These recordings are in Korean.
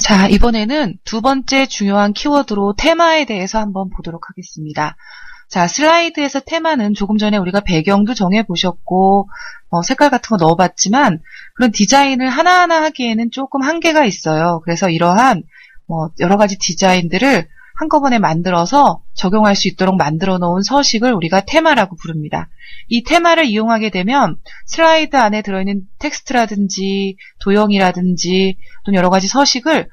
자, 이번에는 두 번째 중요한 키워드로 테마에 대해서 한번 보도록 하겠습니다. 자, 슬라이드에서 테마는 조금 전에 우리가 배경도 정해보셨고 색깔 같은 거 넣어봤지만 그런 디자인을 하나하나 하기에는 조금 한계가 있어요. 그래서 이러한 여러 가지 디자인들을 한꺼번에 만들어서 적용할 수 있도록 만들어 놓은 서식을 우리가 테마라고 부릅니다. 이 테마를 이용하게 되면 슬라이드 안에 들어있는 텍스트라든지 도형이라든지 또는 여러 가지 서식을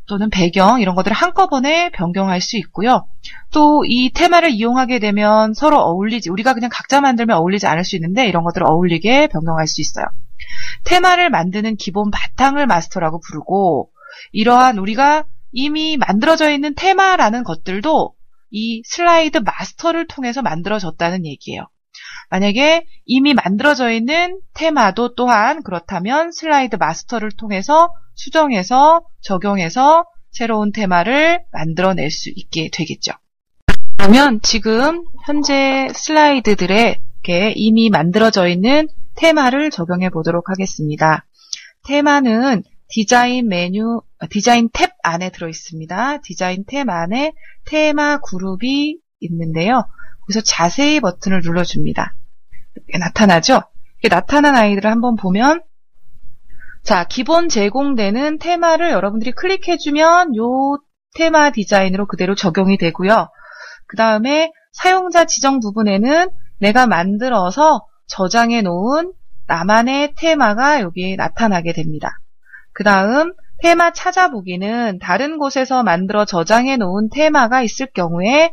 또는 배경 이런 것들을 한꺼번에 변경할 수 있고요. 또 이 테마를 이용하게 되면 서로 우리가 그냥 각자 만들면 어울리지 않을 수 있는데 이런 것들을 어울리게 변경할 수 있어요. 테마를 만드는 기본 바탕을 마스터라고 부르고 이러한 우리가 이미 만들어져 있는 테마라는 것들도 이 슬라이드 마스터를 통해서 만들어졌다는 얘기예요. 만약에 이미 만들어져 있는 테마도 또한 그렇다면 슬라이드 마스터를 통해서 수정해서 적용해서 새로운 테마를 만들어낼 수 있게 되겠죠. 그러면 지금 현재 슬라이드들에 이미 만들어져 있는 테마를 적용해 보도록 하겠습니다. 테마는 디자인 탭 안에 들어있습니다. 디자인 탭 안에 테마 그룹이 있는데요. 그래서 자세히 버튼을 눌러줍니다. 이렇게 나타나죠? 이렇게 나타난 아이들을 한번 보면 자, 기본 제공되는 테마를 여러분들이 클릭해주면 요 테마 디자인으로 그대로 적용이 되고요. 그 다음에 사용자 지정 부분에는 내가 만들어서 저장해 놓은 나만의 테마가 여기에 나타나게 됩니다. 그 다음 테마 찾아보기는 다른 곳에서 만들어 저장해 놓은 테마가 있을 경우에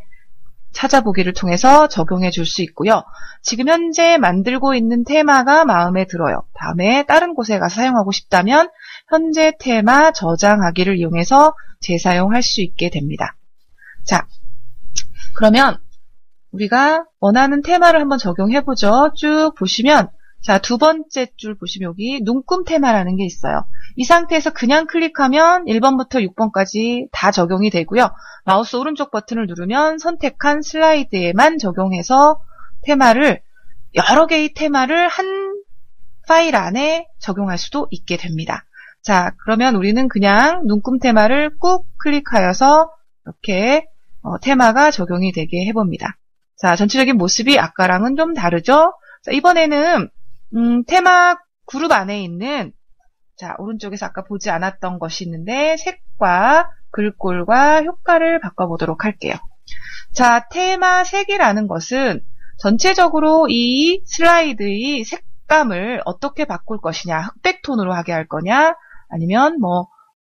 찾아보기를 통해서 적용해 줄 수 있고요. 지금 현재 만들고 있는 테마가 마음에 들어요. 다음에 다른 곳에 가서 사용하고 싶다면 현재 테마 저장하기를 이용해서 재사용할 수 있게 됩니다. 자, 그러면 우리가 원하는 테마를 한번 적용해 보죠. 쭉 보시면 자, 두 번째 줄 보시면 여기 눈금 테마라는 게 있어요. 이 상태에서 그냥 클릭하면 1번부터 6번까지 다 적용이 되고요. 마우스 오른쪽 버튼을 누르면 선택한 슬라이드에만 적용해서 테마를 여러 개의 테마를 한 파일 안에 적용할 수도 있게 됩니다. 자, 그러면 우리는 그냥 눈금 테마를 꾹 클릭하여서 이렇게 테마가 적용이 되게 해봅니다. 자, 전체적인 모습이 아까랑은 좀 다르죠? 자, 이번에는 테마 그룹 안에 있는 자, 오른쪽에서 아까 보지 않았던 것이 있는데 색과 글꼴과 효과를 바꿔보도록 할게요. 자, 테마 색이라는 것은 전체적으로 이 슬라이드의 색감을 어떻게 바꿀 것이냐, 흑백 톤으로 하게 할 거냐, 아니면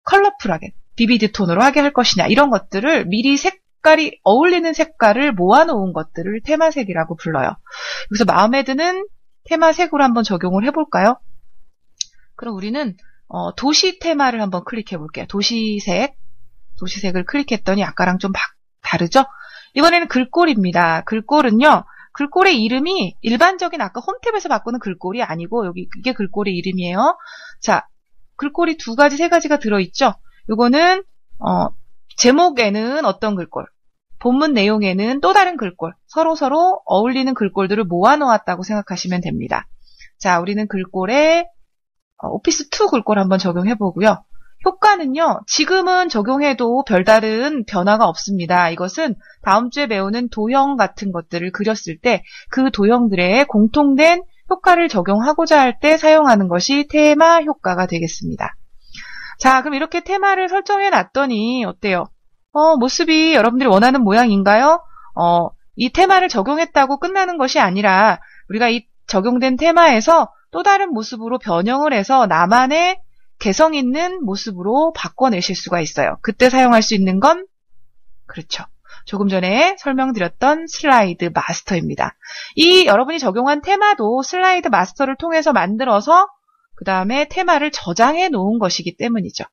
컬러풀하게 비비드 톤으로 하게 할 것이냐, 이런 것들을 미리 색깔이 어울리는 색깔을 모아놓은 것들을 테마색이라고 불러요. 그래서 마음에 드는 테마색으로 한번 적용을 해볼까요? 그럼 우리는 도시 테마를 한번 클릭해 볼게요. 도시색을 클릭했더니 아까랑 좀 다르죠? 이번에는 글꼴입니다. 글꼴은요, 글꼴의 이름이 일반적인 아까 홈탭에서 바꾸는 글꼴이 아니고 이게 글꼴의 이름이에요. 자, 글꼴이 두 가지, 세 가지가 들어있죠? 요거는 제목에는 어떤 글꼴, 본문 내용에는 또 다른 글꼴, 서로 어울리는 글꼴들을 모아놓았다고 생각하시면 됩니다. 자, 우리는 글꼴에 오피스2 글꼴 한번 적용해 보고요. 효과는요, 지금은 적용해도 별다른 변화가 없습니다. 이것은 다음 주에 배우는 도형 같은 것들을 그렸을 때 그 도형들의 공통된 효과를 적용하고자 할 때 사용하는 것이 테마 효과가 되겠습니다. 자, 그럼 이렇게 테마를 설정해 놨더니 어때요? 모습이 여러분들이 원하는 모양인가요? 이 테마를 적용했다고 끝나는 것이 아니라 우리가 이 적용된 테마에서 또 다른 모습으로 변형을 해서 나만의 개성 있는 모습으로 바꿔내실 수가 있어요. 그때 사용할 수 있는 건 그렇죠. 조금 전에 설명드렸던 슬라이드 마스터입니다. 이 여러분이 적용한 테마도 슬라이드 마스터를 통해서 만들어서 그 다음에 테마를 저장해 놓은 것이기 때문이죠.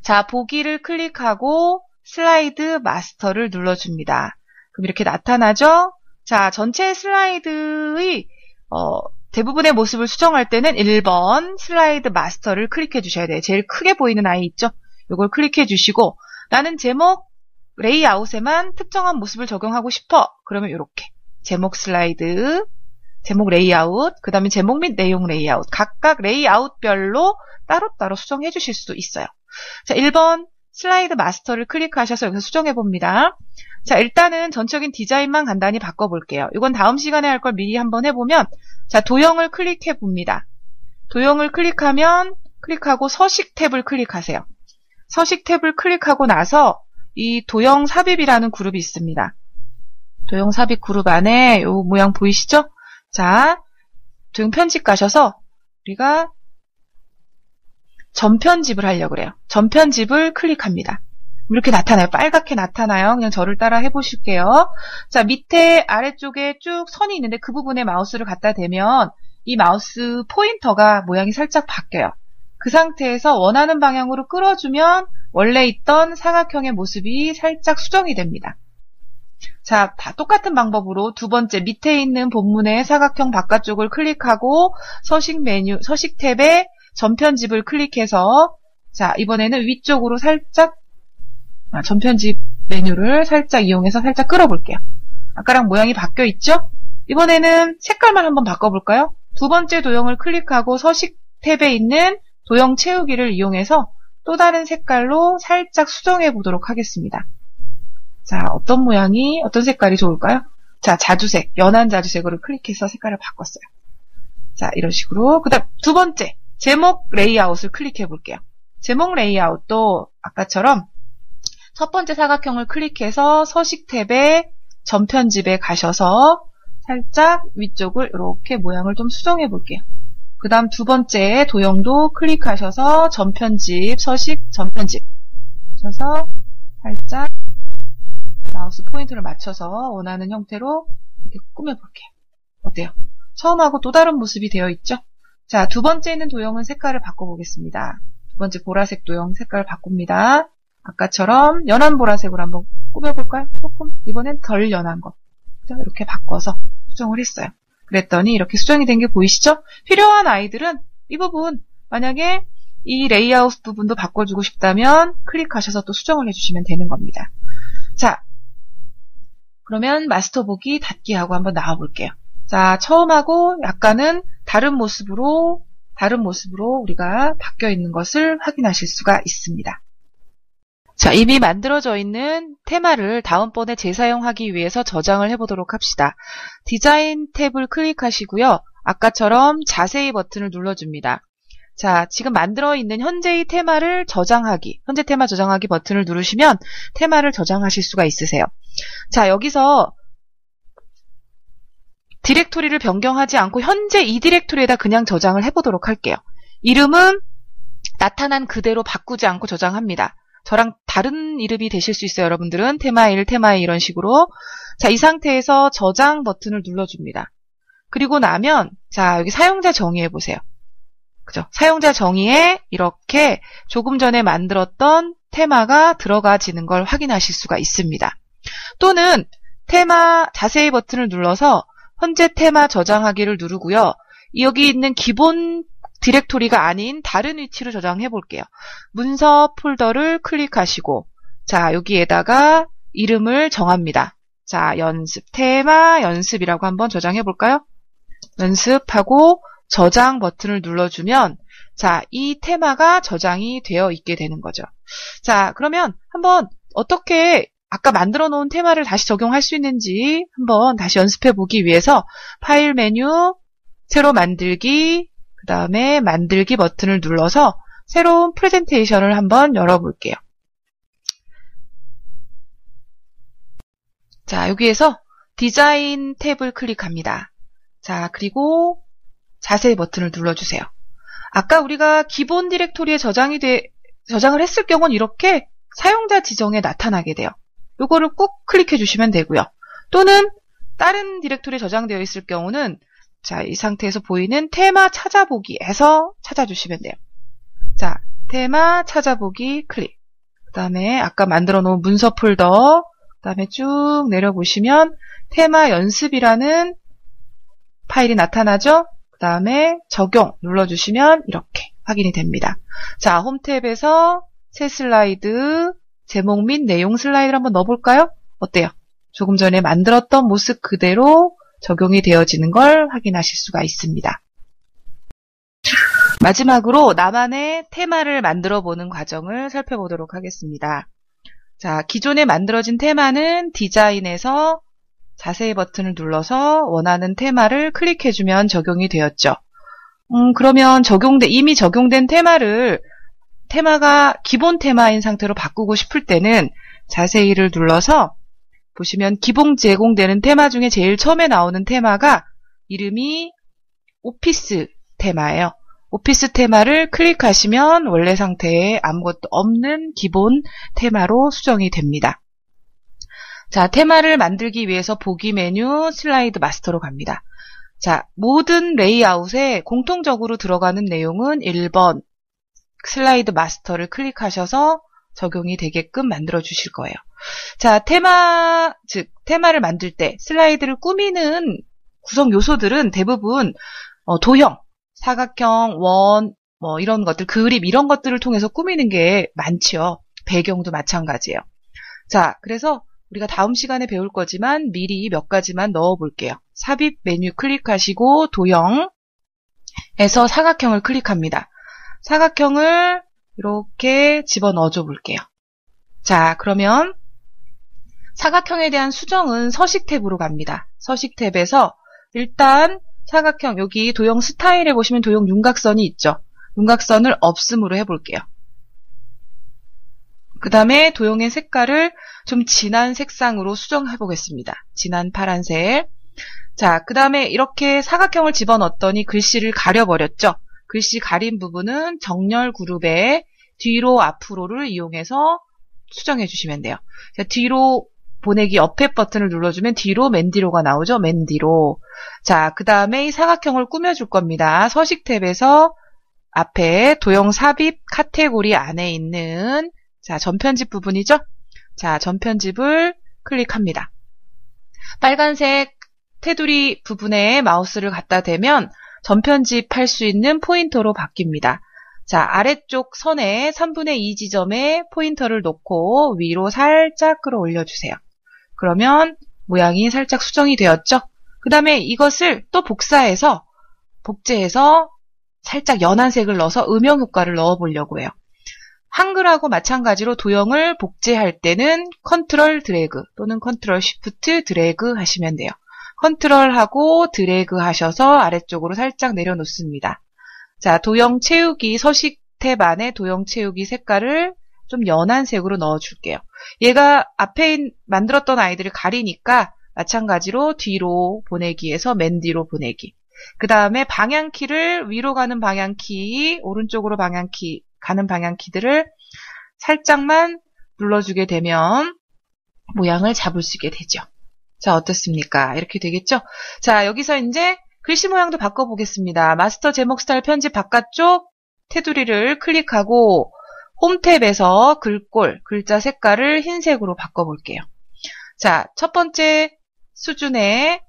자, 보기를 클릭하고 슬라이드 마스터를 눌러줍니다. 그럼 이렇게 나타나죠? 자, 전체 슬라이드의 대부분의 모습을 수정할 때는 1번 슬라이드 마스터를 클릭해 주셔야 돼요. 제일 크게 보이는 아이 있죠? 이걸 클릭해 주시고 나는 제목 레이아웃에만 특정한 모습을 적용하고 싶어. 그러면 이렇게 제목 슬라이드, 제목 레이아웃, 그 다음에 제목 및 내용 레이아웃 각각 레이아웃별로 따로따로 수정해 주실 수도 있어요. 자, 1번 슬라이드 마스터를 클릭하셔서 여기서 수정해 봅니다. 자, 일단은 전적인 디자인만 간단히 바꿔볼게요. 이건 다음 시간에 할 걸 미리 한번 해보면, 자, 도형을 클릭해 봅니다. 도형을 클릭하고 서식 탭을 클릭하세요. 서식 탭을 클릭하고 나서 이 도형 삽입이라는 그룹이 있습니다. 도형 삽입 그룹 안에 이 모양 보이시죠? 자, 도형 편집 가셔서 우리가 전편집을 하려고 그래요. 전편집을 클릭합니다. 이렇게 나타나요. 빨갛게 나타나요. 그냥 저를 따라 해보실게요. 자, 밑에 아래쪽에 쭉 선이 있는데 그 부분에 마우스를 갖다 대면 이 마우스 포인터가 모양이 살짝 바뀌어요. 그 상태에서 원하는 방향으로 끌어주면 원래 있던 사각형의 모습이 살짝 수정이 됩니다. 자, 다 똑같은 방법으로 두 번째 밑에 있는 본문의 사각형 바깥쪽을 클릭하고 서식 탭에 전편집을 클릭해서 자, 이번에는 위쪽으로 살짝 전편집 메뉴를 살짝 이용해서 살짝 끌어볼게요. 아까랑 모양이 바뀌어 있죠? 이번에는 색깔만 한번 바꿔볼까요? 두 번째 도형을 클릭하고 서식 탭에 있는 도형 채우기를 이용해서 또 다른 색깔로 살짝 수정해 보도록 하겠습니다. 자, 어떤 색깔이 좋을까요? 자, 자주색, 연한 자주색으로 클릭해서 색깔을 바꿨어요. 자, 이런 식으로. 그 다음 두 번째, 제목 레이아웃을 클릭해 볼게요. 제목 레이아웃도 아까처럼 첫 번째 사각형을 클릭해서 서식 탭에 전편집에 가셔서 살짝 위쪽을 이렇게 모양을 좀 수정해 볼게요. 그 다음 두 번째 도형도 클릭하셔서 전편집, 서식, 전편집 하셔서 살짝 마우스 포인트를 맞춰서 원하는 형태로 이렇게 꾸며볼게요. 어때요? 처음하고 또 다른 모습이 되어 있죠? 자, 두 번째 있는 도형은 색깔을 바꿔보겠습니다. 두 번째 보라색 도형 색깔을 바꿉니다. 아까처럼 연한 보라색으로 한번 꾸며볼까요? 조금 이번엔 덜 연한 거 이렇게 바꿔서 수정을 했어요. 그랬더니 이렇게 수정이 된 게 보이시죠? 필요한 아이들은 이 부분 만약에 이 레이아웃 부분도 바꿔주고 싶다면 클릭하셔서 또 수정을 해주시면 되는 겁니다. 자, 그러면 마스터 보기 닫기 하고 한번 나와볼게요. 자, 처음하고 약간은 다른 모습으로 우리가 바뀌어 있는 것을 확인하실 수가 있습니다. 자, 이미 만들어져 있는 테마를 다음번에 재사용하기 위해서 저장을 해보도록 합시다. 디자인 탭을 클릭하시고요. 아까처럼 자세히 버튼을 눌러줍니다. 자, 지금 만들어 있는 현재의 테마를 현재 테마 저장하기 버튼을 누르시면 테마를 저장하실 수가 있으세요. 자, 여기서 디렉토리를 변경하지 않고 현재 이 디렉토리에다 그냥 저장을 해보도록 할게요. 이름은 나타난 그대로 바꾸지 않고 저장합니다. 저랑 다른 이름이 되실 수 있어요. 여러분들은 테마 1, 테마 2 이런 식으로. 자, 이 상태에서 저장 버튼을 눌러줍니다. 그리고 나면 자, 여기 사용자 정의해 보세요. 그죠? 사용자 정의에 이렇게 조금 전에 만들었던 테마가 들어가지는 걸 확인하실 수가 있습니다. 또는 테마 자세히 버튼을 눌러서 현재 테마 저장하기를 누르고요. 여기 있는 기본 디렉토리가 아닌 다른 위치로 저장해 볼게요. 문서 폴더를 클릭하시고 자, 여기에다가 이름을 정합니다. 자, 연습, 테마 연습이라고 한번 저장해 볼까요? 연습하고 저장 버튼을 눌러주면 자, 이 테마가 저장이 되어 있게 되는 거죠. 자, 그러면 한번 어떻게 아까 만들어 놓은 테마를 다시 적용할 수 있는지 한번 다시 연습해 보기 위해서 파일 메뉴, 새로 만들기, 그 다음에 만들기 버튼을 눌러서 새로운 프레젠테이션을 한번 열어볼게요. 자, 여기에서 디자인 탭을 클릭합니다. 자, 그리고 자세히 버튼을 눌러주세요. 아까 우리가 기본 디렉토리에 저장을 했을 경우는 이렇게 사용자 지정에 나타나게 돼요. 요거를 꾹 클릭해 주시면 되고요. 또는 다른 디렉토리에 저장되어 있을 경우는 자, 이 상태에서 보이는 테마 찾아보기에서 찾아주시면 돼요. 자, 테마 찾아보기 클릭. 그 다음에 아까 만들어 놓은 문서 폴더, 그 다음에 쭉 내려보시면 테마 연습이라는 파일이 나타나죠? 그 다음에 적용 눌러주시면 이렇게 확인이 됩니다. 자, 홈 탭에서 새 슬라이드, 제목 및 내용 슬라이드를 한번 넣어볼까요? 어때요? 조금 전에 만들었던 모습 그대로 적용이 되어지는 걸 확인하실 수가 있습니다. 마지막으로 나만의 테마를 만들어 보는 과정을 살펴보도록 하겠습니다. 자, 기존에 만들어진 테마는 디자인에서 자세히 버튼을 눌러서 원하는 테마를 클릭해주면 적용이 되었죠. 그러면 이미 적용된 테마가 기본 테마인 상태로 바꾸고 싶을 때는 자세히를 눌러서 보시면 기본 제공되는 테마 중에 제일 처음에 나오는 테마가 이름이 오피스 테마예요. 오피스 테마를 클릭하시면 원래 상태에 아무것도 없는 기본 테마로 수정이 됩니다. 자, 테마를 만들기 위해서 보기 메뉴 슬라이드 마스터로 갑니다. 자, 모든 레이아웃에 공통적으로 들어가는 내용은 1번 슬라이드 마스터를 클릭하셔서 적용이 되게끔 만들어 주실 거예요. 자, 테마를 만들 때 슬라이드를 꾸미는 구성 요소들은 대부분 도형, 사각형, 원, 이런 것들, 그림 이런 것들을 통해서 꾸미는 게 많죠. 배경도 마찬가지예요. 자, 그래서 우리가 다음 시간에 배울 거지만 미리 몇 가지만 넣어 볼게요. 삽입 메뉴 클릭하시고 도형에서 사각형을 클릭합니다. 사각형을 이렇게 집어넣어 줘 볼게요. 자, 그러면 사각형에 대한 수정은 서식 탭으로 갑니다. 서식 탭에서 일단 사각형 여기 도형 스타일에 보시면 도형 윤곽선이 있죠. 윤곽선을 없음으로 해볼게요. 그 다음에 도형의 색깔을 좀 진한 색상으로 수정해 보겠습니다. 진한 파란색. 자, 그 다음에 이렇게 사각형을 집어넣었더니 글씨를 가려버렸죠. 글씨 가린 부분은 정렬 그룹의 뒤로 앞으로를 이용해서 수정해 주시면 돼요. 자, 뒤로 보내기 옆에 버튼을 눌러주면 뒤로 맨 뒤로가 나오죠. 맨 뒤로. 자, 그 다음에 이 사각형을 꾸며줄 겁니다. 서식 탭에서 앞에 도형 삽입 카테고리 안에 있는 자, 전편집 부분이죠. 자, 전편집을 클릭합니다. 빨간색 테두리 부분에 마우스를 갖다 대면 전편집할 수 있는 포인터로 바뀝니다. 자, 아래쪽 선에 3분의 2 지점에 포인터를 놓고 위로 살짝 끌어올려 주세요. 그러면 모양이 살짝 수정이 되었죠? 그 다음에 이것을 또 복제해서 살짝 연한 색을 넣어서 음영 효과를 넣어 보려고 해요. 한글하고 마찬가지로 도형을 복제할 때는 컨트롤 드래그 또는 컨트롤 쉬프트 드래그 하시면 돼요. 컨트롤하고 드래그 하셔서 아래쪽으로 살짝 내려놓습니다. 자, 도형 채우기 서식 탭 안에 도형 채우기 색깔을 좀 연한 색으로 넣어줄게요. 얘가 앞에 만들었던 아이들을 가리니까 마찬가지로 뒤로 보내기에서 맨 뒤로 보내기. 그 다음에 방향키를 위로 가는 방향키, 오른쪽으로 가는 방향키들을 살짝만 눌러주게 되면 모양을 잡을 수 있게 되죠. 자, 어떻습니까? 이렇게 되겠죠? 자, 여기서 이제 글씨 모양도 바꿔보겠습니다. 마스터 제목 스타일 편집 바깥쪽 테두리를 클릭하고 홈 탭에서 글자 색깔을 흰색으로 바꿔볼게요. 자, 첫 번째 수준의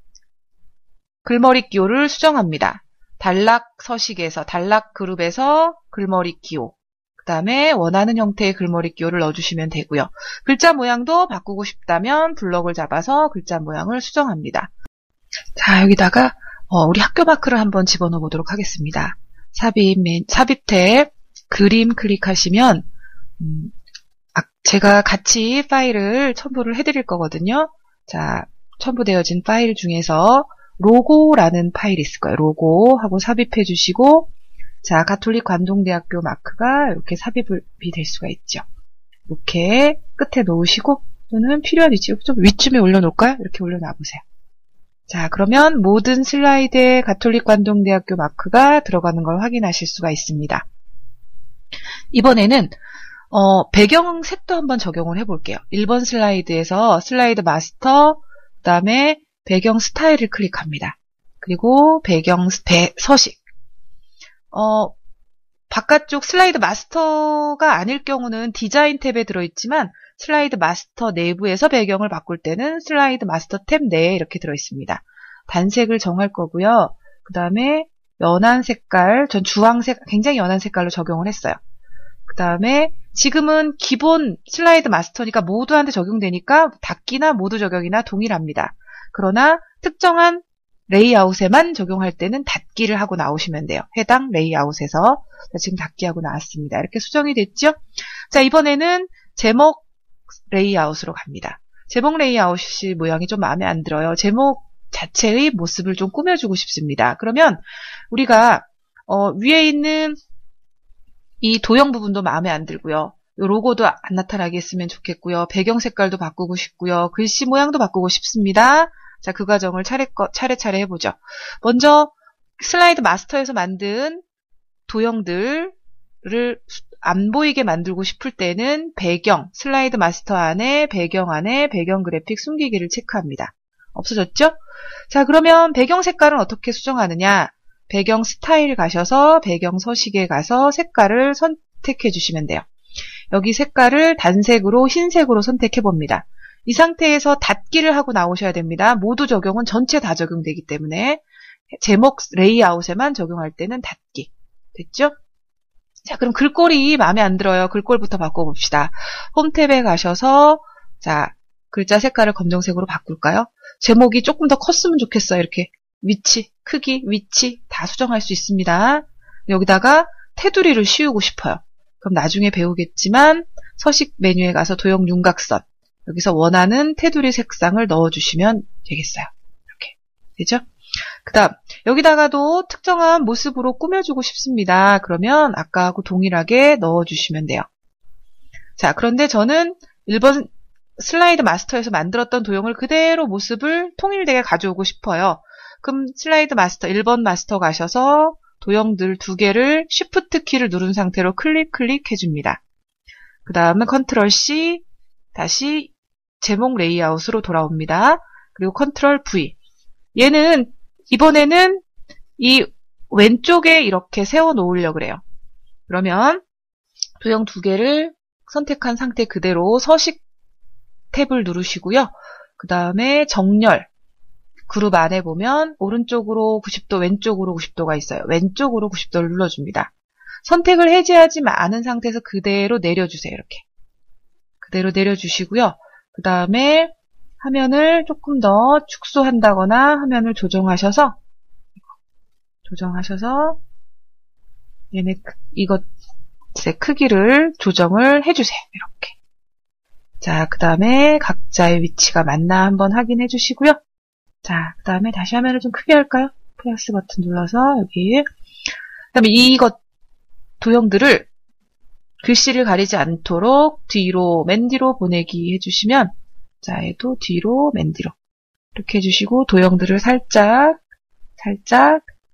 글머리 기호를 수정합니다. 단락 서식에서, 단락 그룹에서 글머리 기호. 그 다음에 원하는 형태의 글머리 기호를 넣어주시면 되고요. 글자 모양도 바꾸고 싶다면 블럭을 잡아서 글자 모양을 수정합니다. 자, 여기다가 우리 학교 마크를 한번 집어넣어 보도록 하겠습니다. 삽입 탭 그림 클릭하시면 제가 같이 파일을 첨부를 해드릴 거거든요. 자, 첨부되어진 파일 중에서 로고라는 파일이 있을 거예요. 로고 하고 삽입해 주시고 자, 가톨릭 관동대학교 마크가 이렇게 삽입이 될 수가 있죠. 이렇게 끝에 놓으시고 또는 필요한 위치 좀 위쯤에 올려놓을까요? 이렇게 올려놔보세요. 자, 그러면 모든 슬라이드에 가톨릭 관동대학교 마크가 들어가는 걸 확인하실 수가 있습니다. 이번에는 배경 색도 한번 적용을 해볼게요. 1번 슬라이드에서 슬라이드 마스터, 그 다음에 배경 스타일을 클릭합니다. 그리고 배경 서식. 바깥쪽 슬라이드 마스터가 아닐 경우는 디자인 탭에 들어있지만 슬라이드 마스터 내부에서 배경을 바꿀 때는 슬라이드 마스터 탭 내에 이렇게 들어있습니다. 단색을 정할 거고요. 그 다음에 연한 색깔, 전 주황색 굉장히 연한 색깔로 적용을 했어요. 그 다음에 지금은 기본 슬라이드 마스터니까 모두한테 적용되니까 닫기나 모두 적용이나 동일합니다. 그러나 특정한 레이아웃에만 적용할 때는 닫기를 하고 나오시면 돼요. 해당 레이아웃에서. 자, 지금 닫기 하고 나왔습니다. 이렇게 수정이 됐죠? 자, 이번에는 제목 레이아웃으로 갑니다. 제목 레이아웃이 모양이 좀 마음에 안 들어요. 제목 자체의 모습을 좀 꾸며주고 싶습니다. 그러면 우리가 위에 있는 이 도형 부분도 마음에 안 들고요. 로고도 안 나타나게 했으면 좋겠고요. 배경 색깔도 바꾸고 싶고요. 글씨 모양도 바꾸고 싶습니다. 자, 그 과정을 차례차례 해보죠. 먼저 슬라이드 마스터에서 만든 도형들을 안 보이게 만들고 싶을 때는 배경, 슬라이드 마스터 안에 배경 그래픽 숨기기를 체크합니다. 없어졌죠? 자, 그러면 배경 색깔은 어떻게 수정하느냐? 배경 스타일 가셔서 배경 서식에 가서 색깔을 선택해 주시면 돼요. 여기 색깔을 단색으로 흰색으로 선택해 봅니다. 이 상태에서 닫기를 하고 나오셔야 됩니다. 모두 적용은 전체 다 적용되기 때문에 제목 레이아웃에만 적용할 때는 닫기. 됐죠? 자, 그럼 글꼴이 마음에 안 들어요. 글꼴부터 바꿔봅시다. 홈 탭에 가셔서 자, 글자 색깔을 검정색으로 바꿀까요? 제목이 조금 더 컸으면 좋겠어요. 이렇게 위치, 크기, 위치 다 수정할 수 있습니다. 여기다가 테두리를 씌우고 싶어요. 그럼 나중에 배우겠지만 서식 메뉴에 가서 도형 윤곽선 여기서 원하는 테두리 색상을 넣어주시면 되겠어요. 이렇게 되죠? 그 다음 여기다가도 특정한 모습으로 꾸며주고 싶습니다. 그러면 아까하고 동일하게 넣어주시면 돼요. 자, 그런데 저는 1번 슬라이드 마스터에서 만들었던 도형을 그대로 모습을 통일되게 가져오고 싶어요. 그럼 슬라이드 마스터 1번 마스터 가셔서 도형들 2개를 쉬프트 키를 누른 상태로 클릭 해줍니다. 그 다음에 컨트롤 C 다시 제목 레이아웃으로 돌아옵니다. 그리고 컨트롤 V 얘는 이번에는 이 왼쪽에 이렇게 세워 놓으려고 그래요. 그러면 도형 2개를 선택한 상태 그대로 서식 탭을 누르시고요. 그 다음에 정렬 그룹 안에 보면 오른쪽으로 90도, 왼쪽으로 90도가 있어요. 왼쪽으로 90도를 눌러줍니다. 선택을 해제하지 않은 상태에서 그대로 내려주세요. 이렇게. 그대로 내려주시고요. 그 다음에 화면을 조금 더 축소한다거나 화면을 조정하셔서 얘네 이것의 크기를 조정을 해주세요. 이렇게. 자, 그 다음에 각자의 위치가 맞나 한번 확인해 주시고요. 자, 그 다음에 다시 화면을 좀 크게 할까요? 플러스 버튼 눌러서 여기. 그 다음에 이것 도형들을 글씨를 가리지 않도록 뒤로, 맨 뒤로 보내기 해주시면 자, 얘도 뒤로, 맨 뒤로 이렇게 해주시고 도형들을 살짝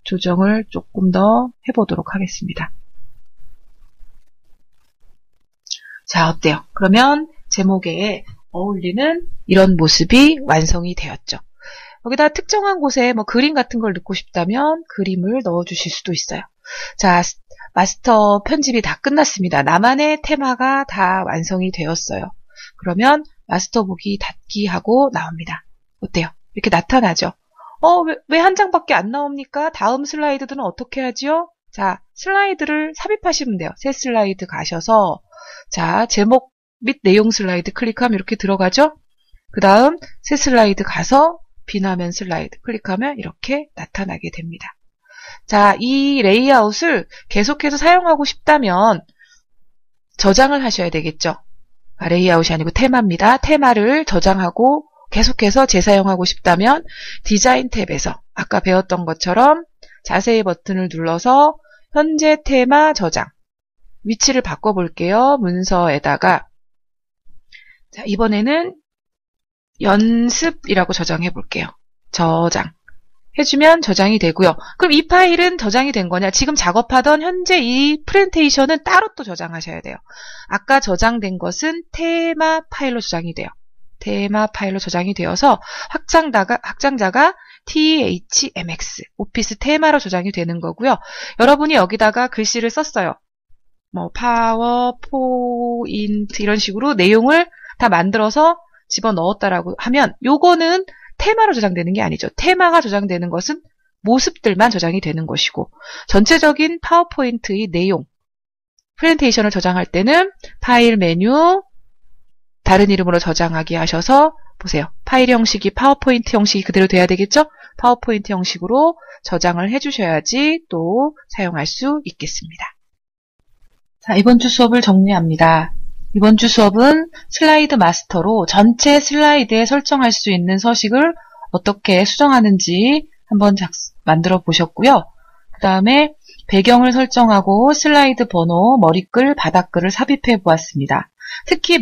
조정을 조금 더 해보도록 하겠습니다. 자, 어때요? 그러면 제목에 어울리는 이런 모습이 완성이 되었죠. 여기다 특정한 곳에 뭐 그림 같은 걸 넣고 싶다면 그림을 넣어주실 수도 있어요. 자, 마스터 편집이 다 끝났습니다. 나만의 테마가 다 완성이 되었어요. 그러면 마스터 보기 닫기 하고 나옵니다. 어때요? 이렇게 나타나죠? 왜 한 장밖에 안 나옵니까? 다음 슬라이드들은 어떻게 하지요? 자, 슬라이드를 삽입하시면 돼요. 새 슬라이드 가셔서 자, 제목 및 내용 슬라이드 클릭하면 이렇게 들어가죠? 그 다음 새 슬라이드 가서 비나면 슬라이드 클릭하면 이렇게 나타나게 됩니다. 자, 이 레이아웃을 계속해서 사용하고 싶다면 저장을 하셔야 되겠죠. 레이아웃이 아니고 테마입니다. 테마를 저장하고 계속해서 재사용하고 싶다면 디자인 탭에서 아까 배웠던 것처럼 자세히 버튼을 눌러서 현재 테마 저장 위치를 바꿔볼게요. 문서에다가 자, 이번에는 연습이라고 저장해 볼게요. 저장 해주면 저장이 되고요. 그럼 이 파일은 저장이 된 거냐? 지금 작업하던 현재 이 프레젠테이션은 따로 또 저장하셔야 돼요. 아까 저장된 것은 테마 파일로 저장이 돼요. 테마 파일로 저장이 되어서 확장자가 THMX 오피스 테마로 저장이 되는 거고요. 여러분이 여기다가 글씨를 썼어요. 뭐 파워포인트 이런 식으로 내용을 다 만들어서 집어넣었다라고 하면 요거는 테마로 저장되는 게 아니죠. 테마가 저장되는 것은 모습들만 저장이 되는 것이고 전체적인 파워포인트의 내용, 프레젠테이션을 저장할 때는 파일 메뉴, 다른 이름으로 저장하기 하셔서 보세요. 파일 형식이 파워포인트 형식이 그대로 돼야 되겠죠? 파워포인트 형식으로 저장을 해주셔야지 또 사용할 수 있겠습니다. 자, 이번 주 수업을 정리합니다. 이번 주 수업은 슬라이드 마스터로 전체 슬라이드에 설정할 수 있는 서식을 어떻게 수정하는지 한번 만들어 보셨고요. 그 다음에 배경을 설정하고 슬라이드 번호, 머리글, 바닥글을 삽입해 보았습니다. 특히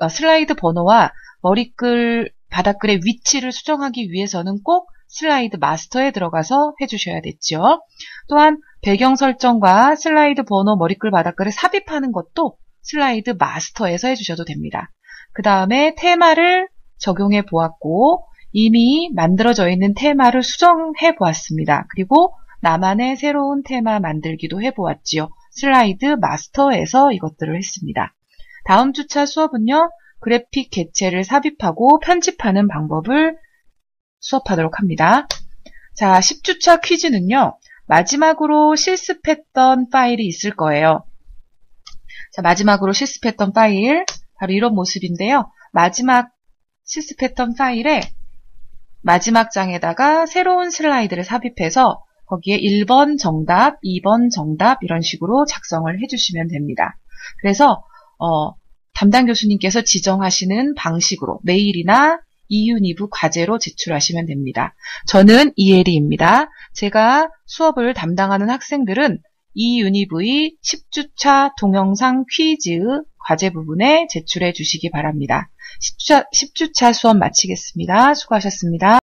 슬라이드 번호와 머리글, 바닥글의 위치를 수정하기 위해서는 꼭 슬라이드 마스터에 들어가서 해주셔야 됐죠. 또한 배경 설정과 슬라이드 번호, 머리글, 바닥글을 삽입하는 것도 슬라이드 마스터에서 해주셔도 됩니다. 그 다음에 테마를 적용해 보았고 이미 만들어져 있는 테마를 수정해 보았습니다. 그리고 나만의 새로운 테마 만들기도 해보았지요. 슬라이드 마스터에서 이것들을 했습니다. 다음 주차 수업은요. 그래픽 객체를 삽입하고 편집하는 방법을 수업하도록 합니다. 자, 10주차 퀴즈는요. 마지막으로 실습했던 파일이 있을 거예요. 자, 마지막으로 실습했던 파일, 바로 이런 모습인데요. 마지막 실습했던 파일에 마지막 장에다가 새로운 슬라이드를 삽입해서 거기에 1번 정답, 2번 정답 이런 식으로 작성을 해주시면 됩니다. 그래서 담당 교수님께서 지정하시는 방식으로 메일이나 이유니브 과제로 제출하시면 됩니다. 저는 이혜리입니다. 제가 수업을 담당하는 학생들은 이유니브의 10주차 동영상 퀴즈 과제 부분에 제출해 주시기 바랍니다. 10주차 수업 마치겠습니다. 수고하셨습니다.